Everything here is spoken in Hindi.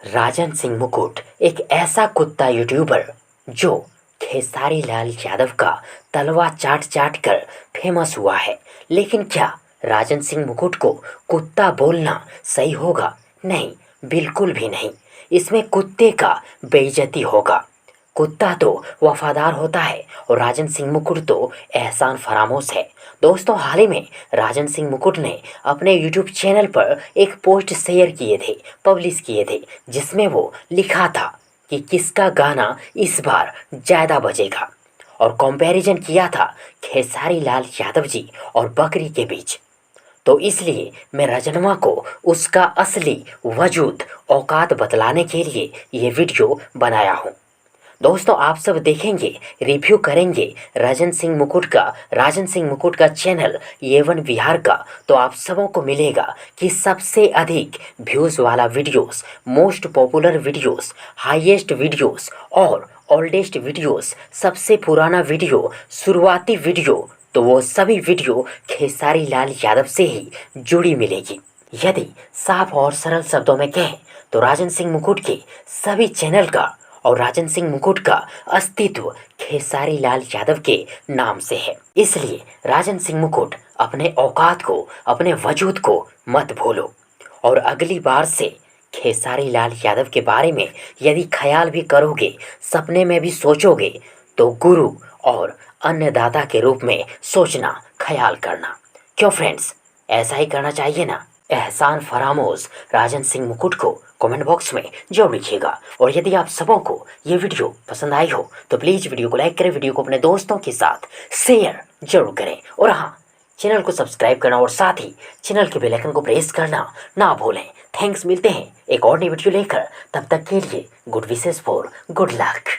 राजन सिंह मुकुट एक ऐसा कुत्ता यूट्यूबर जो खेसारी लाल यादव का तलवा चाट चाट कर फेमस हुआ है। लेकिन क्या राजन सिंह मुकुट को कुत्ता बोलना सही होगा? नहीं, बिल्कुल भी नहीं। इसमें कुत्ते का बेइज्जती होगा। कुत्ता तो वफादार होता है और राजन सिंह मुकुट तो एहसान फरामोश है। दोस्तों, हाल ही में राजन सिंह मुकुट ने अपने यूट्यूब चैनल पर एक पोस्ट शेयर किए थे, पब्लिश किए थे, जिसमें वो लिखा था कि किसका गाना इस बार ज़्यादा बजेगा और कंपैरिजन किया था खेसारी लाल यादव जी और बकरी के बीच। तो इसलिए मैं रजनवा को उसका असली वजूद औकात बतलाने के लिए ये वीडियो बनाया हूँ। दोस्तों, आप सब देखेंगे, रिव्यू करेंगे राजन सिंह मुकुट का चैनल ये1 बिहार का, तो आप सबों को मिलेगा कि सबसे अधिक व्यूज़ वाला videos, most popular videos, highest videos और ओल्डेस्ट वीडियोस, सबसे पुराना वीडियो, शुरुआती वीडियो, तो वो सभी वीडियो खेसारी लाल यादव से ही जुड़ी मिलेगी। यदि साफ और सरल शब्दों में कहें तो राजन सिंह मुकुट के सभी चैनल का और राजन सिंह मुकुट का अस्तित्व खेसारी लाल यादव के नाम से है। इसलिए राजन सिंह मुकुट अपने औकात को, अपने वजूद को मत भूलो और अगली बार से खेसारी लाल यादव के बारे में यदि ख्याल भी करोगे, सपने में भी सोचोगे, तो गुरु और अन्नदाता के रूप में सोचना, ख्याल करना। क्यों फ्रेंड्स, ऐसा ही करना चाहिए ना? एहसान फरामोश राजन सिंह मुकुट को कमेंट बॉक्स में जरूर लिखिएगा। और यदि आप सबों को ये वीडियो पसंद आई हो तो प्लीज़ वीडियो को लाइक करें, वीडियो को अपने दोस्तों के साथ शेयर जरूर करें और हाँ, चैनल को सब्सक्राइब करना और साथ ही चैनल के बेल आइकन को प्रेस करना ना भूलें। थैंक्स, मिलते हैं एक और नई वीडियो लेकर। तब तक के लिए good wishes for good luck.